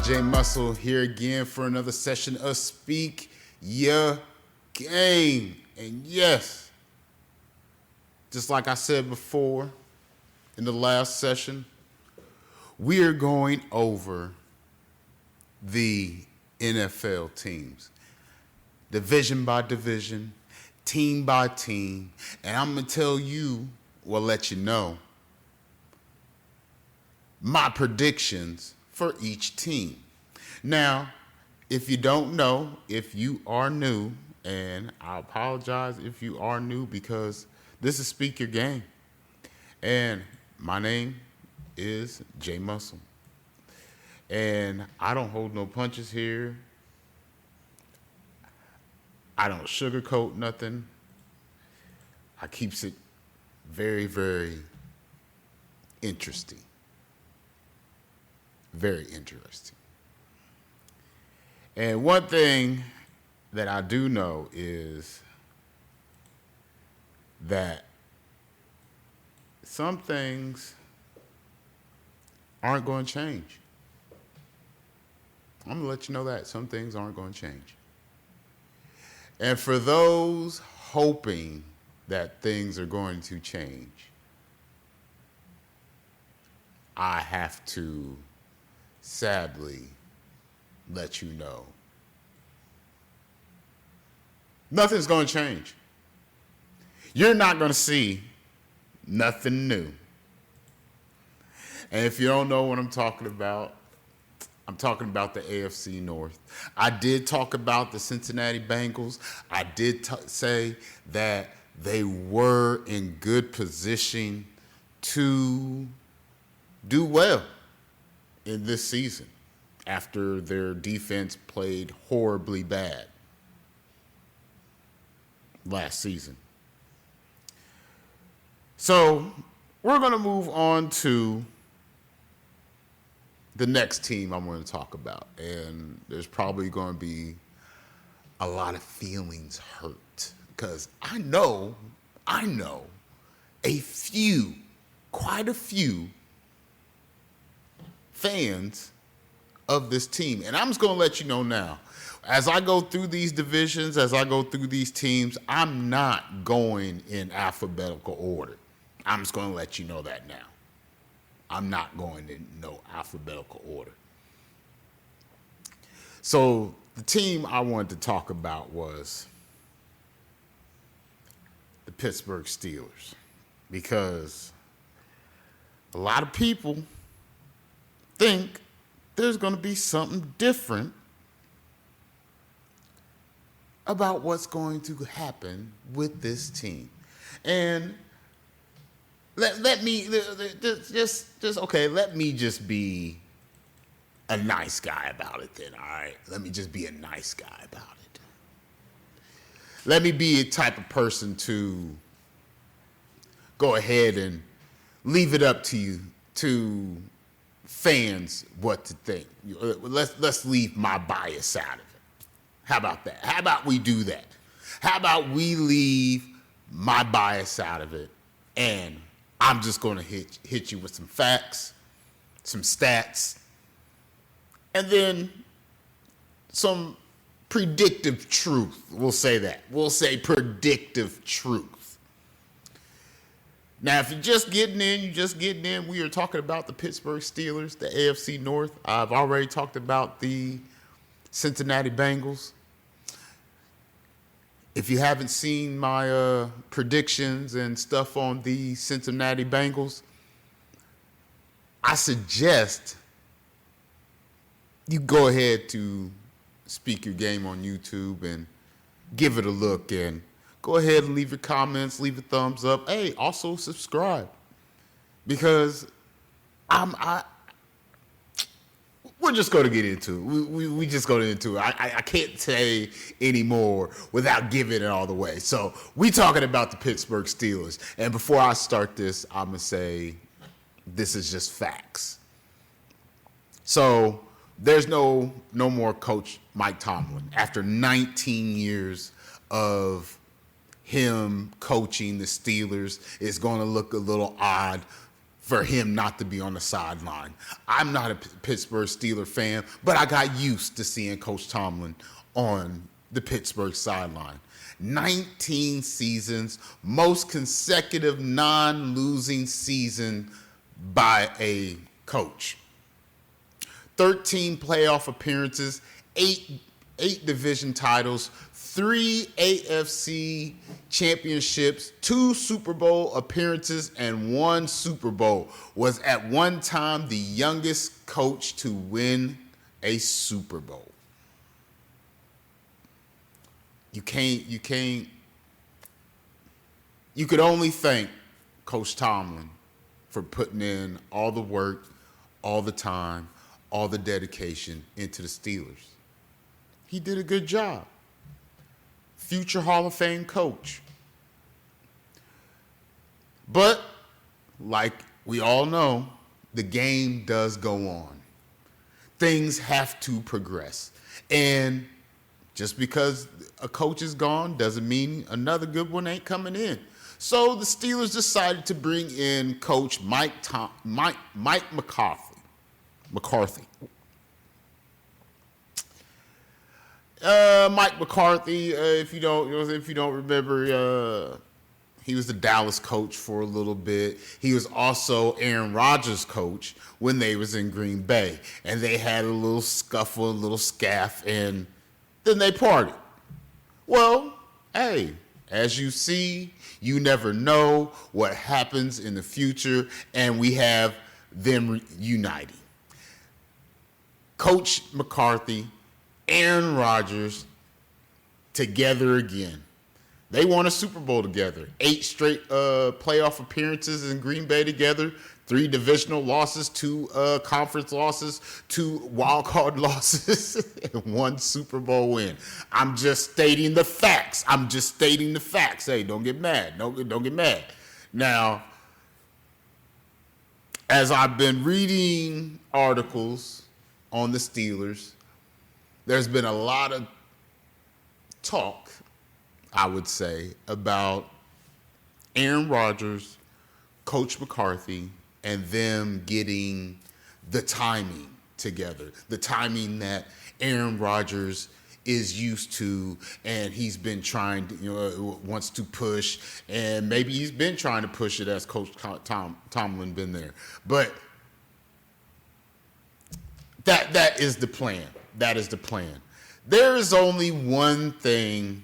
J Muscle here again for another session of Speak Your Game. And yes, just like I said before in the last session, we are going over the NFL teams, division by division, team by team, and I'm going to tell you, or let you know, my predictions for each team. Now, if you don't know, if you are new, and I apologize if you are new because this is Speak Your Game, and my name is J Muscle, and I don't hold no punches here. I don't sugarcoat nothing. I keeps it very, very interesting. Very interesting. And one thing that I do know is that some things aren't going to change. I'm going to let you know that some things aren't going to change. And for those hoping that things are going to change, I have to sadly let you know nothing's going to change. You're not going to see nothing new. And if you don't know what I'm talking about the AFC North. I did talk about the Cincinnati Bengals. I did say that they were in good position to do well in this season after their defense played horribly bad last season. So we're going to move on to the next team I'm going to talk about. And there's probably going to be a lot of feelings hurt because I know quite a few fans of this team. And I'm just going to let you know now, as I go through these divisions, as I go through these teams, I'm not going in alphabetical order. I'm just going to let you know that now. I'm not going in no alphabetical order. So the team I wanted to talk about was the Pittsburgh Steelers, because a lot of people think there's going to be something different about what's going to happen with this team. And let me just be a nice guy about it then, all right? Let me just be a nice guy about it. Let me be a type of person to go ahead and leave it up to you, to fans, what to think. Let's leave my bias out of it. How about that? How about we do that? How about we leave my bias out of it, and I'm just going to hit you with some facts, some stats, and then some predictive truth. We'll say that. We'll say predictive truth. Now, if you're just getting in, we are talking about the Pittsburgh Steelers, the AFC North. I've already talked about the Cincinnati Bengals. If you haven't seen my predictions and stuff on the Cincinnati Bengals, I suggest you go ahead to Speak Your Game on YouTube and give it a look, and go ahead and leave your comments, leave a thumbs up. Hey, also subscribe, because we're just going to get into it. We just go into it. I can't say anymore without giving it all the way. So we talking about the Pittsburgh Steelers. And before I start this, I'm going to say this is just facts. So there's no more Coach Mike Tomlin. After 19 years of him coaching the Steelers, it's going to look a little odd for him not to be on the sideline. I'm not a Pittsburgh Steelers fan, but I got used to seeing Coach Tomlin on the Pittsburgh sideline. 19 seasons, most consecutive non-losing season by a coach. 13 playoff appearances, 8 division titles, 3 AFC championships, 2 Super Bowl appearances, and 1 Super Bowl. Was at one time the youngest coach to win a Super Bowl. You could only thank Coach Tomlin for putting in all the work, all the time, all the dedication into the Steelers. He did a good job. Future Hall of Fame coach. But, like we all know, the game does go on. Things have to progress. And just because a coach is gone doesn't mean another good one ain't coming in. So the Steelers decided to bring in Coach Mike McCarthy. Mike McCarthy, if you don't remember, he was the Dallas coach for a little bit. He was also Aaron Rodgers' coach when they was in Green Bay, and they had a little scuffle, a little scaff, and then they parted. Well, hey, as you see, you never know what happens in the future, and we have them uniting. Coach McCarthy, Aaron Rodgers, together again. They won a Super Bowl together. 8 straight playoff appearances in Green Bay together. 3 divisional losses, 2 conference losses, 2 wild card losses, and 1 Super Bowl win. I'm just stating the facts. Hey, don't get mad. Don't get mad. Now, as I've been reading articles on the Steelers, there's been a lot of talk, I would say, about Aaron Rodgers, Coach McCarthy, and them getting the timing together. The timing that Aaron Rodgers is used to, and he's been trying to, wants to push, and maybe he's been trying to push it as Coach Tomlin been there. But that is the plan. That is the plan. There is only one thing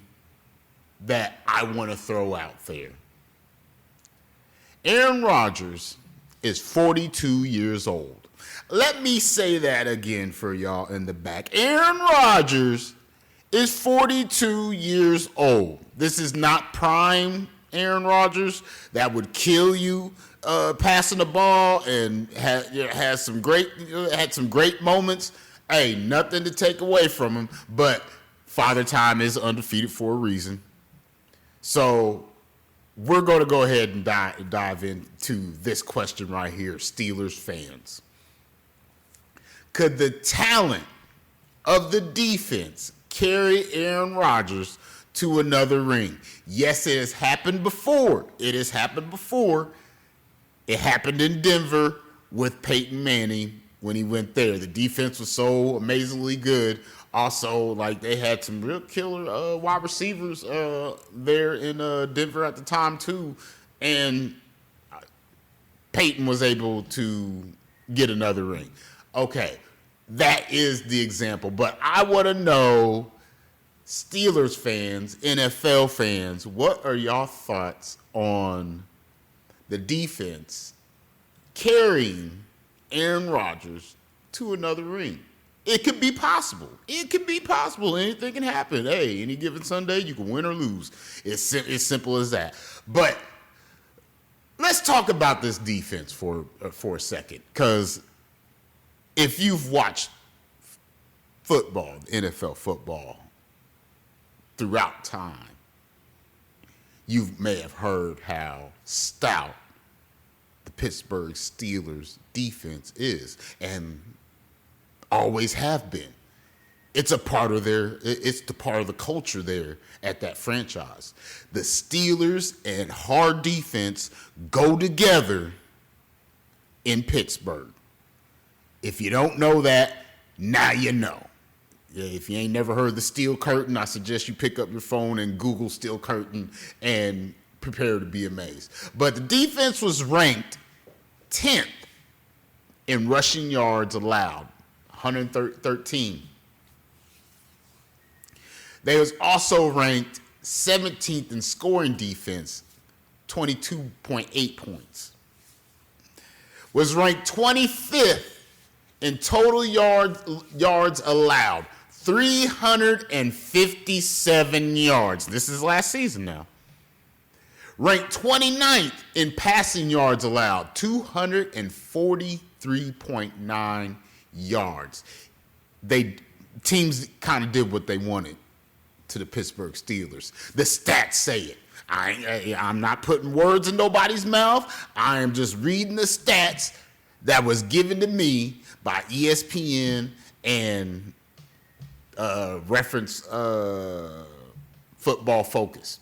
that I want to throw out there. Aaron Rodgers is 42 years old. Let me say that again for y'all in the back. Aaron Rodgers is 42 years old. This is not prime Aaron Rodgers that would kill you passing the ball and had some great moments. Hey, nothing to take away from him, but Father Time is undefeated for a reason. So we're going to go ahead and dive into this question right here, Steelers fans. Could the talent of the defense carry Aaron Rodgers to another ring? Yes, it has happened before. It happened in Denver with Peyton Manning when he went there. The defense was so amazingly good. Also, they had some real killer wide receivers there in Denver at the time, too. And Peyton was able to get another ring. Okay, that is the example. But I want to know, Steelers fans, NFL fans, what are y'all thoughts on the defense carrying Aaron Rodgers to another ring? It could be possible. Anything can happen. Hey, any given Sunday, you can win or lose. It's simple as that. But let's talk about this defense for a second, because if you've watched football, NFL football, throughout time, you may have heard how stout the Pittsburgh Steelers defense is, and always have been. It's the part of the culture there at that franchise. The Steelers and hard defense go together in Pittsburgh. If you don't know that, now you know. If you ain't never heard the steel curtain, I suggest you pick up your phone and Google steel curtain and prepare to be amazed. But the defense was ranked 10th in rushing yards allowed, 113. They was also ranked 17th in scoring defense, 22.8 points. Was ranked 25th in total yards allowed, 357 yards. This is last season now. Ranked 29th in passing yards allowed, 243.9 yards. Teams kind of did what they wanted to the Pittsburgh Steelers. The stats say it. I'm not putting words in nobody's mouth. I am just reading the stats that was given to me by ESPN and reference Football Focus.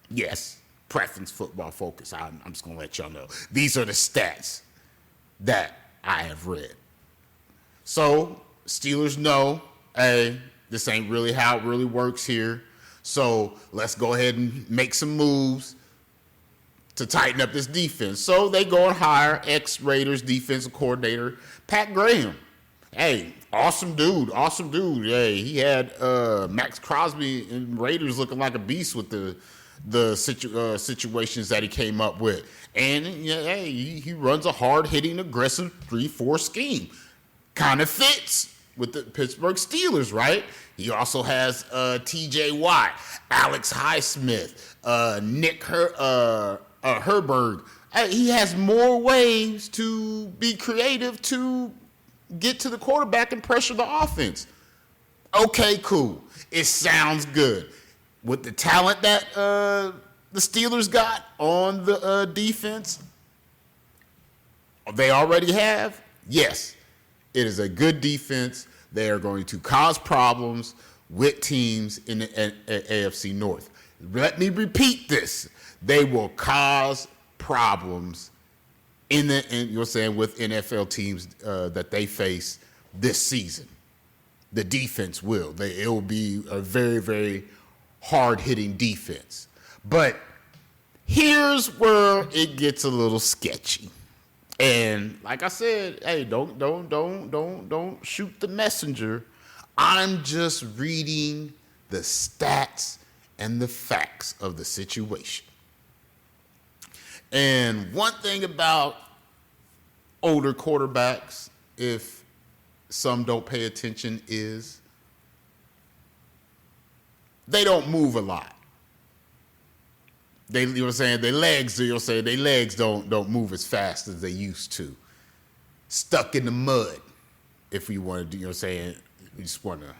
Yes, preference Football Focus. I'm just going to let y'all know. These are the stats that I have read. So, Steelers know, hey, this ain't really how it really works here. So, let's go ahead and make some moves to tighten up this defense. So, they go and hire ex-Raiders defensive coordinator Pat Graham. Hey, awesome dude. Hey, he had Max Crosby and Raiders looking like a beast with the situations that he came up with. And hey, he runs a hard-hitting, aggressive 3-4 scheme. Kind of fits with the Pittsburgh Steelers, right? He also has T.J. Watt, Alex Highsmith, Nick Herberg. He has more ways to be creative to get to the quarterback and pressure the offense. Okay, cool. It sounds good. With the talent that the Steelers got on the defense, they already have, yes, it is a good defense. They are going to cause problems with teams in the AFC North. Let me repeat this. They will cause problems with NFL teams that they face this season. The defense will. It will be a very, very hard-hitting defense. But here's where it gets a little sketchy. And like I said, hey, don't shoot the messenger. I'm just reading the stats and the facts of the situation. And one thing about older quarterbacks, if some don't pay attention, is they don't move a lot. Their legs don't move as fast as they used to. Stuck in the mud, if we want to do, we just want to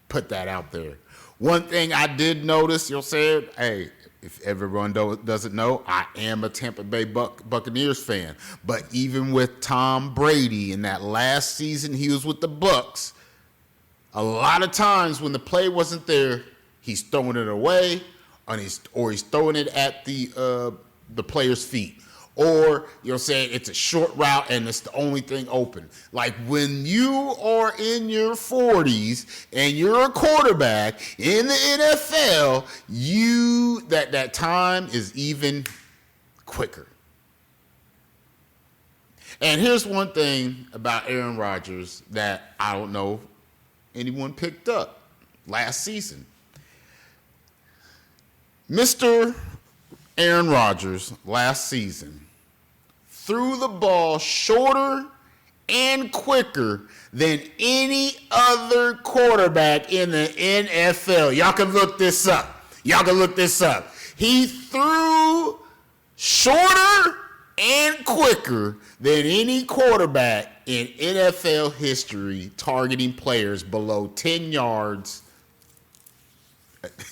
put that out there. One thing I did notice, hey, if everyone doesn't know, I am a Tampa Bay Buccaneers fan. But even with Tom Brady in that last season he was with the Bucs, a lot of times when the play wasn't there, he's throwing it away, or he's throwing it at the player's feet. Or it's a short route and it's the only thing open. Like when you are in your 40s and you're a quarterback in the NFL, that time is even quicker. And here's one thing about Aaron Rodgers that I don't know if anyone picked up last season. Mr. Aaron Rodgers last season threw the ball shorter and quicker than any other quarterback in the NFL. Y'all can look this up. He threw shorter and quicker than any quarterback in NFL history, targeting players below 10 yards,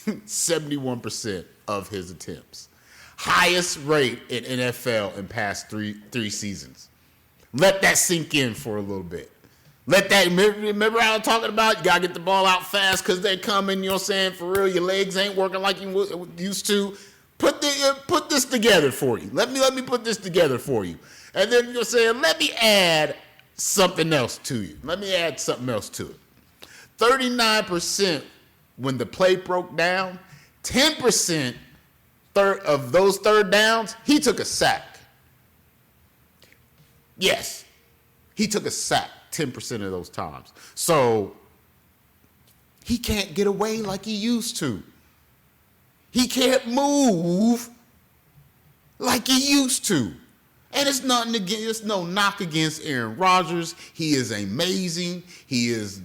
71% of his attempts. Highest rate in NFL in past three seasons. Let that sink in for a little bit. Remember how I'm talking about? You got to get the ball out fast because they're coming, for real. Your legs ain't working like you used to. Put this together for you. Let me put this together for you. And then you're saying, let me add something else to you. Let me add something else to it. 39% when the play broke down, 10% of those third downs, he took a sack. Yes, he took a sack 10% of those times. So he can't get away like he used to. He can't move like he used to. And it's nothing against, it's no knock against Aaron Rodgers. He is amazing. He is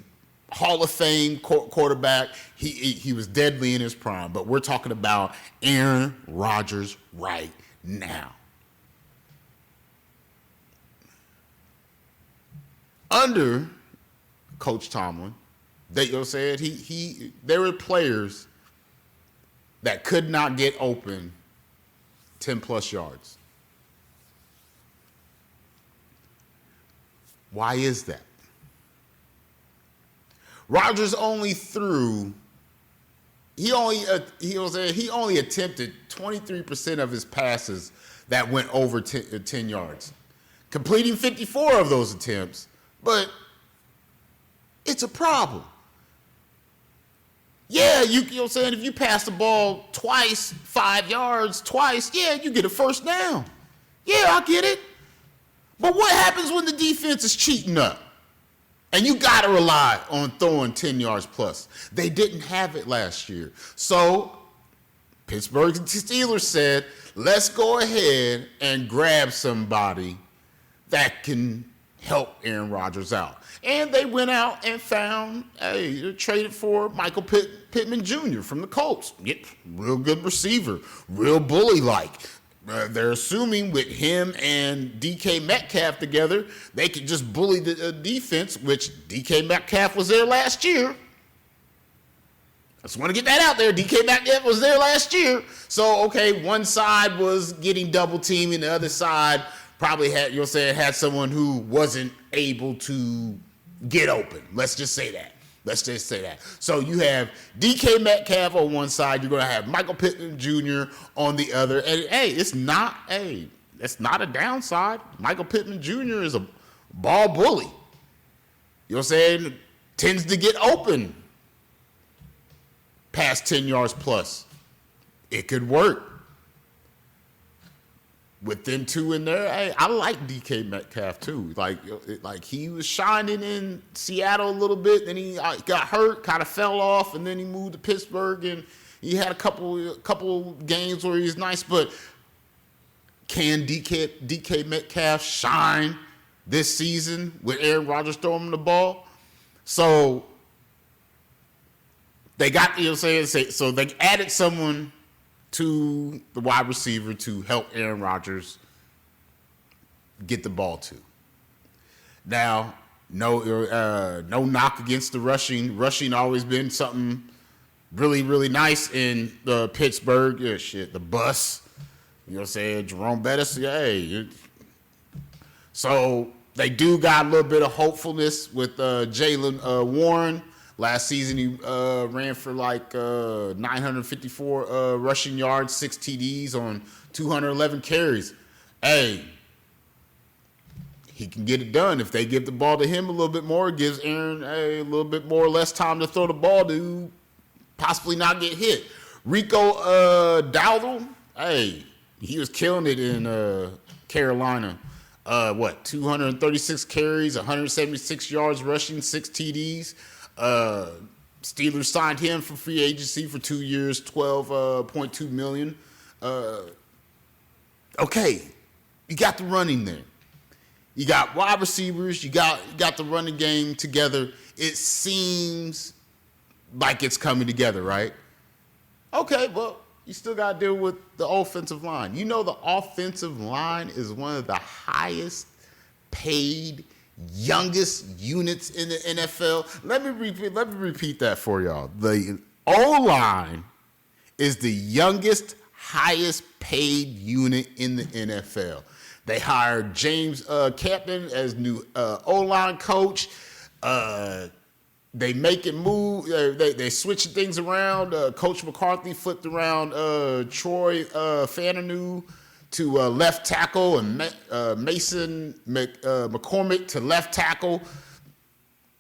Hall of Fame quarterback. He was deadly in his prime. But we're talking about Aaron Rodgers right now. Under Coach Tomlin, there were players that could not get open 10 plus yards. Why is that? Rodgers only threw, he only attempted 23% of his passes that went over 10 yards, completing 54 of those attempts, but it's a problem. Yeah, you know what I'm saying? If you pass the ball twice, 5 yards, twice, yeah, you get a first down. Yeah, I get it. But what happens when the defense is cheating up? And you got to rely on throwing 10 yards plus. They didn't have it last year. So Pittsburgh Steelers said, let's go ahead and grab somebody that can help Aaron Rodgers out. And they went out and found, traded for Michael Pittman Jr. from the Colts. Real good receiver, real bully-like. They're assuming with him and DK Metcalf together, they could just bully the defense, which DK Metcalf was there last year. I just want to get that out there. DK Metcalf was there last year. So, okay, one side was getting double teamed, and the other side probably had someone who wasn't able to get open. Let's just say that. So you have DK Metcalf on one side. You're going to have Michael Pittman Jr. on the other. And, it's not a downside. Michael Pittman Jr. is a ball bully. You know what I'm saying? Tends to get open past 10 yards plus. It could work. With them two in there, I like DK Metcalf too. Like he was shining in Seattle a little bit, then he got hurt, kind of fell off, and then he moved to Pittsburgh, and he had a couple games where he was nice. But can DK Metcalf shine this season with Aaron Rodgers throwing him the ball? So they got, so they added someone to the wide receiver to help Aaron Rodgers get the ball to. Now, no knock against the rushing. Rushing always been something really, really nice in Pittsburgh. Yeah, the bus. You know what I'm saying? Jerome Bettis, So they do got a little bit of hopefulness with Jaylen Warren. Last season, he ran for 954 rushing yards, 6 TDs on 211 carries. He can get it done. If they give the ball to him a little bit more, it gives Aaron a little bit more or less time to throw the ball to possibly not get hit. Rico Dowdle, he was killing it in Carolina. 236 carries, 176 yards rushing, 6 TDs. Steelers signed him for free agency for 2 years, $12.2 million. Okay, you got the running there. You got wide receivers. You got the running game together. It seems like it's coming together, right? Okay, well, you still got to deal with the offensive line. You know the offensive line is one of the highest paid youngest units in the NFL. Let me repeat that for y'all. The O-line is the youngest, highest paid unit in the NFL. They hired James Captain as new O-line coach. They make it move. They switching things around. Coach McCarthy flipped around Troy Fananu to left tackle and Mason McCormick to left tackle.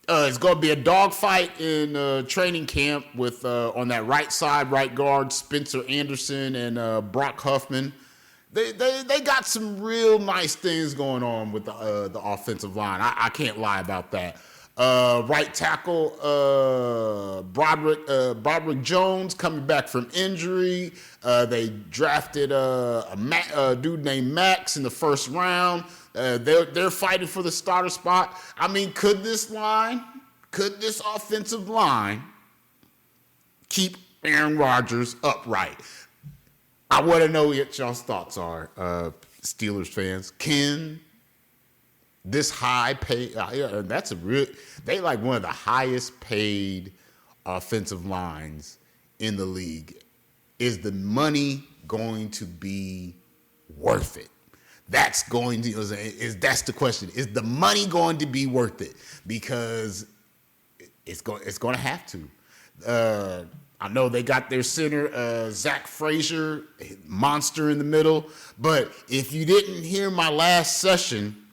It's going to be a dogfight in training camp with on that right side, right guard, Spencer Anderson and Brock Huffman. They got some real nice things going on with the offensive line. I can't lie about that. Right tackle Broderick Jones coming back from injury. They drafted a dude named Max in the first round. They're fighting for the starter spot. I mean, could this offensive line keep Aaron Rodgers upright? I want to know what y'all's thoughts are, Steelers fans. Can this high paid, they like one of the highest paid offensive lines in the league. Is the money going to be worth it? That's the question. Is the money going to be worth it? Because it's going to have to. I know they got their center, Zach Frazier, monster in the middle. But if you didn't hear my last session,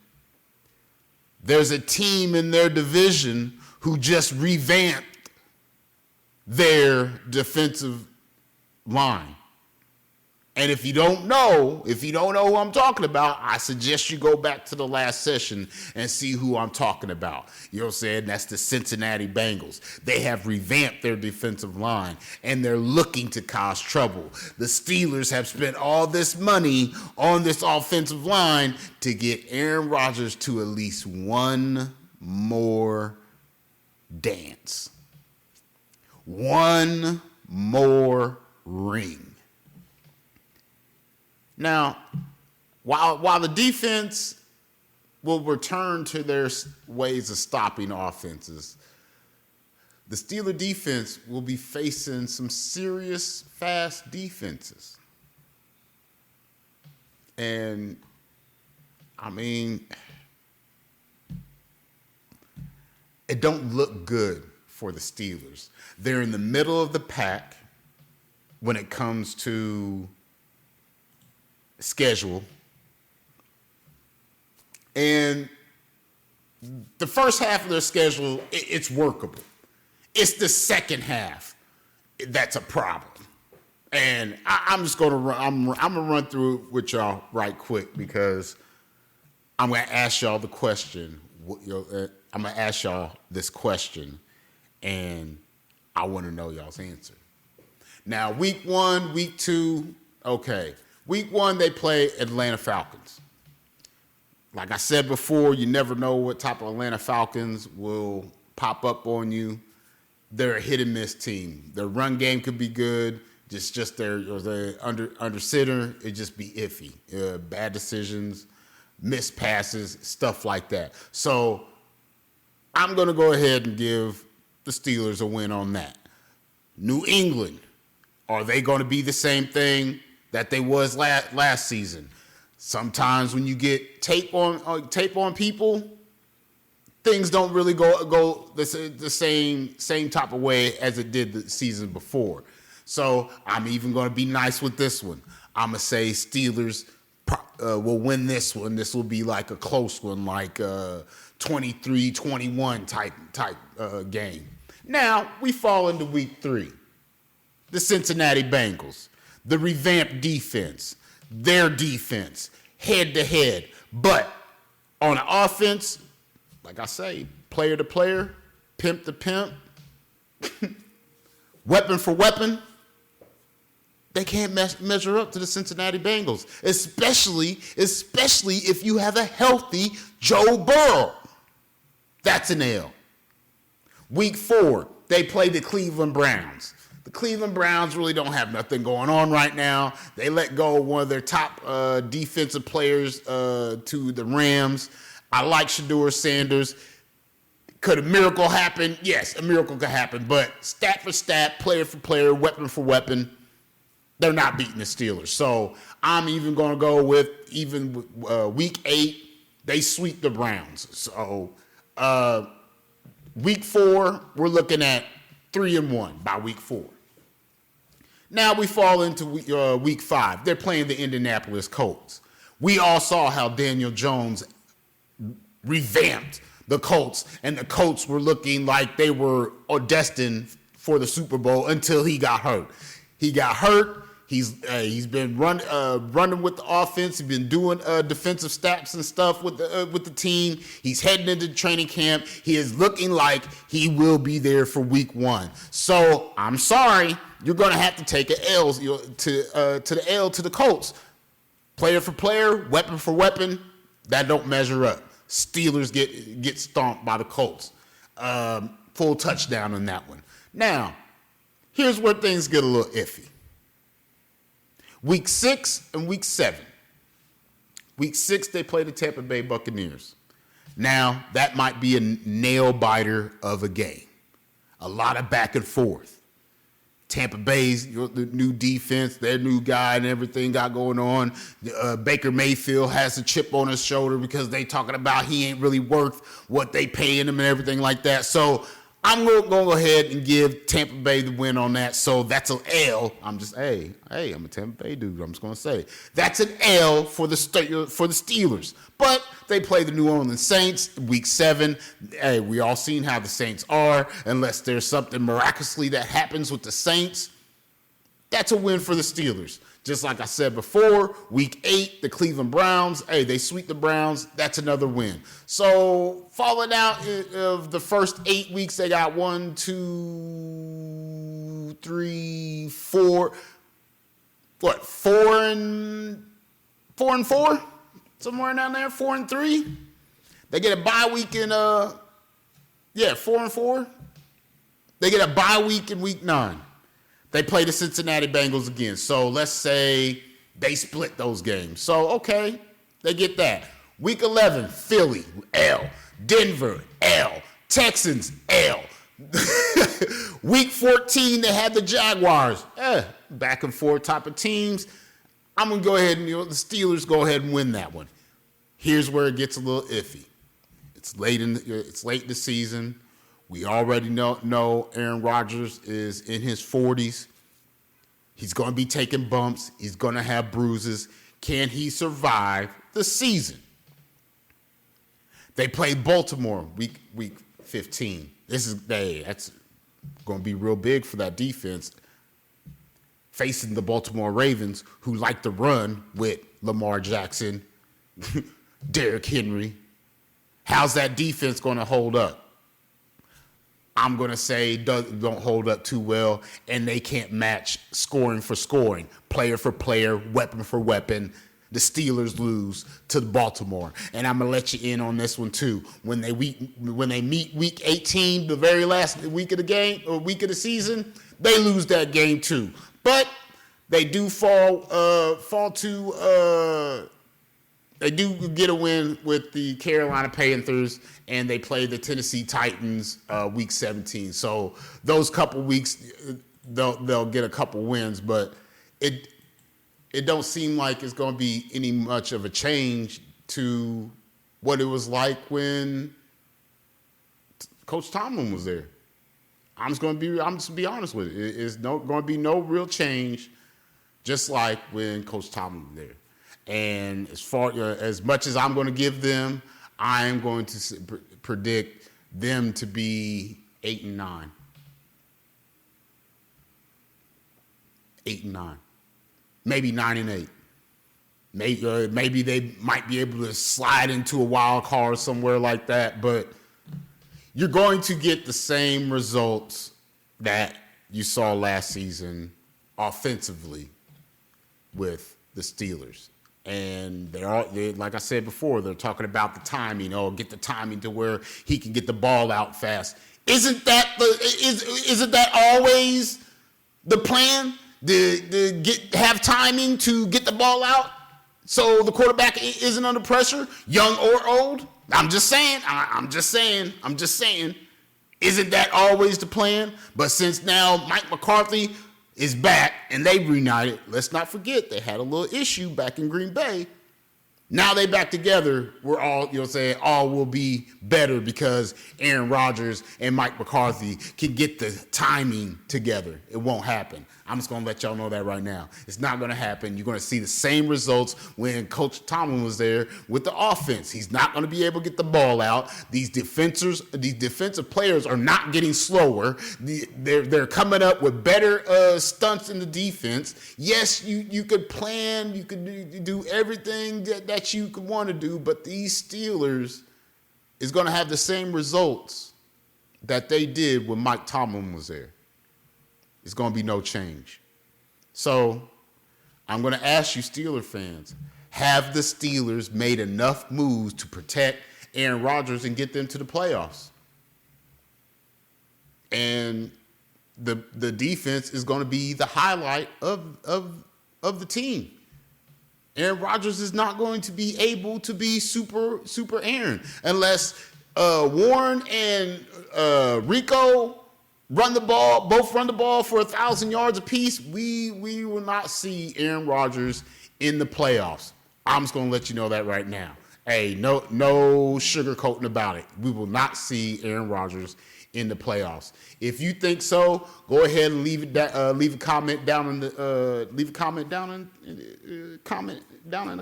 there's a team in their division who just revamped their defensive line. And if you don't know who I'm talking about, I suggest you go back to the last session and see who I'm talking about. You know what I'm saying? That's the Cincinnati Bengals. They have revamped their defensive line, and they're looking to cause trouble. The Steelers have spent all this money on this offensive line to get Aaron Rodgers to at least one more dance. One more ring. Now, while the defense will return to their ways of stopping offenses, the Steeler defense will be facing some serious fast defenses. And, I mean, it don't look good for the Steelers. They're in the middle of the pack when it comes to schedule. And the first half of their schedule, it's workable. It's the second half that's a problem. And I'm just going to run. I'm going to run through it with y'all right quick because I'm going to ask y'all the question. I'm going to ask y'all this question, and I want to know y'all's answer. Now, week 1, week 2, okay. Week 1, they play Atlanta Falcons. Like I said before, you never know what type of Atlanta Falcons will pop up on you. They're a hit and miss team. Their run game could be good. Just their under center, it just be iffy. Bad decisions, missed passes, stuff like that. So I'm going to go ahead and give the Steelers a win on that. New England, are they going to be the same thing that they was last season? Sometimes when you get tape on people, things don't really go the same type of way as it did the season before. So I'm even going to be nice with this one. I'm going to say Steelers will win this one. This will be like a close one, like 23-21 type game. Now, we fall into week 3. The Cincinnati Bengals, the revamped defense, their defense, head-to-head. But on offense, like I say, player to player, pimp to pimp, weapon for weapon, they can't measure up to the Cincinnati Bengals, especially if you have a healthy Joe Burrow. That's an L. Week 4, they play the Cleveland Browns. The Cleveland Browns really don't have nothing going on right now. They let go of one of their top defensive players to the Rams. I like Shedeur Sanders. Could a miracle happen? Yes, a miracle could happen. But stat for stat, player for player, weapon for weapon, they're not beating the Steelers. So I'm even going to go with week 8, they sweep the Browns. So Week 4, we're looking at 3-1 by week 4. Now we fall into week 5. They're playing the Indianapolis Colts. We all saw how Daniel Jones revamped the Colts, and the Colts were looking like they were destined for the Super Bowl until he got hurt. He got hurt. He's been running with the offense. He's been doing defensive stats and stuff with the team. He's heading into training camp. He is looking like he will be there for week 1. So I'm sorry, you're going to have to take an L to the Colts. Player for player, weapon for weapon, that don't measure up. Steelers get stomped by the Colts. Full touchdown on that one. Now, here's where things get a little iffy. Week 6 and week 7. Week 6, they play the Tampa Bay Buccaneers. Now, that might be a nail-biter of a game. A lot of back and forth. Tampa Bay's the new defense, their new guy and everything got going on. Baker Mayfield has a chip on his shoulder because they talking about he ain't really worth what they paying him and everything like that. So I'm going to go ahead and give Tampa Bay the win on that. So that's an L. I'm just, hey, I'm a Tampa Bay dude. I'm just going to say that's an L for the Steelers. But they play the New Orleans Saints week 7. Hey, we all seen how the Saints are. Unless there's something miraculously that happens with the Saints, that's a win for the Steelers. Just like I said before, week 8, the Cleveland Browns, hey, they sweep the Browns. That's another win. So falling out of the first 8 weeks, they got 1, 2, 3, 4. What, 4 and 4? Somewhere down there, 4 and 3. They get a bye week in 4 and 4. They get a bye week in week 9. They play the Cincinnati Bengals again. So let's say they split those games. So, okay, they get that. Week 11, Philly, L. Denver, L. Texans, L. Week 14, they had the Jaguars. Back and forth type of teams. I'm going to go ahead and, the Steelers go ahead and win that one. Here's where it gets a little iffy. It's late in the season. We already know Aaron Rodgers is in his 40s. He's going to be taking bumps. He's going to have bruises. Can he survive the season? They play Baltimore week 15. That's going to be real big for that defense. Facing the Baltimore Ravens, who like to run with Lamar Jackson, Derrick Henry. How's that defense going to hold up? I'm going to say don't hold up too well, and they can't match scoring for scoring, player for player, weapon for weapon. The Steelers lose to Baltimore, and I'm going to let you in on this one too. When they meet week 18, the very last week of the game or week of the season, they lose that game too. But they do they do get a win with the Carolina Panthers, and they play the Tennessee Titans week 17. So those couple weeks, they'll get a couple wins, but it don't seem like it's going to be any much of a change to what it was like when Coach Tomlin was there. I'm just going to be honest with you. It's going to be no real change, just like when Coach Tomlin was there. And as much as I'm going to give them, I am going to predict them to be 8-9. 8-9. Maybe 9-8. Maybe they might be able to slide into a wild card somewhere like that, but you're going to get the same results that you saw last season offensively with the Steelers. And they're like I said before, they're talking about the timing. Get the timing to where he can get the ball out fast. Isn't that always the plan? Have timing to get the ball out so the quarterback isn't under pressure, young or old? I'm just saying. Isn't that always the plan? But since now Mike McCarthy is back and they've reunited, let's not forget they had a little issue back in Green Bay. Now they back together. We're all, all will be better because Aaron Rodgers and Mike McCarthy can get the timing together. It won't happen. I'm just going to let y'all know that right now. It's not going to happen. You're going to see the same results when Coach Tomlin was there with the offense. He's not going to be able to get the ball out. These defensive players are not getting slower. They're coming up with better stunts in the defense. Yes, you could plan. You could do everything that you could want to do, but these Steelers is going to have the same results that they did when Mike Tomlin was there. It's going to be no change. So I'm going to ask you Steeler fans, have the Steelers made enough moves to protect Aaron Rodgers and get them to the playoffs? And the defense is going to be the highlight of the team. Aaron Rodgers is not going to be able to be super Aaron unless Warren and Rico both run the ball for 1,000 yards apiece. We will not see Aaron Rodgers in the playoffs. I'm just going to let you know that right now. Hey, no sugarcoating about it. We will not see Aaron Rodgers in the playoffs. If you think so, go ahead and leave a comment down in the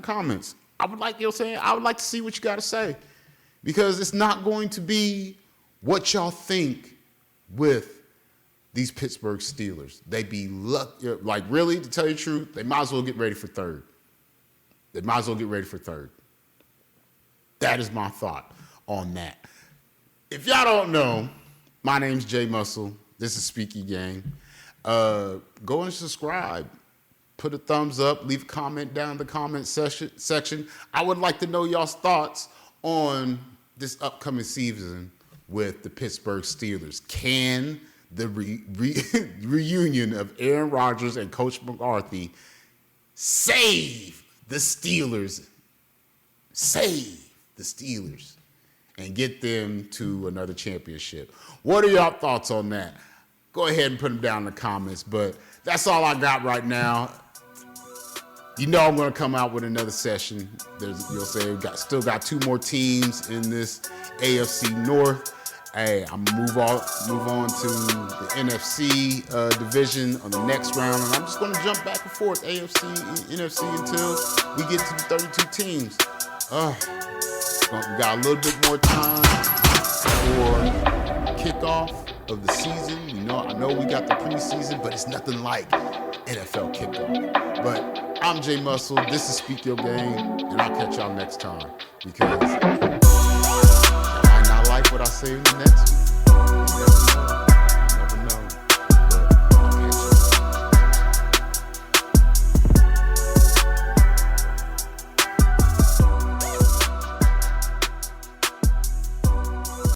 comments. I would like to see what you got to say, because it's not going to be what y'all think with these Pittsburgh Steelers. They be really, to tell you the truth, they might as well get ready for third. That is my thought on that. If y'all don't know, my name's Jay Muscle. This is Speaky Gang. Go and subscribe. Put a thumbs up. Leave a comment down in the comment section. I would like to know y'all's thoughts on this upcoming season with the Pittsburgh Steelers. Can the reunion of Aaron Rodgers and Coach McCarthy save the Steelers and get them to another championship? What are y'all thoughts on that? Go ahead and put them down in the comments. But that's all I got right now. You know I'm going to come out with another session. You'll say we still got 2 more teams in this AFC North. Hey, I'm gonna move on to the NFC division on the next round, and I'm just gonna jump back and forth AFC, NFC until we get to the 32 teams. We got a little bit more time for kickoff of the season. I know we got the preseason, but it's nothing like NFL kickoff. But I'm Jay Muscle. This is Speak Your Game, and I'll catch y'all next time, because I might not like what I say in the next one.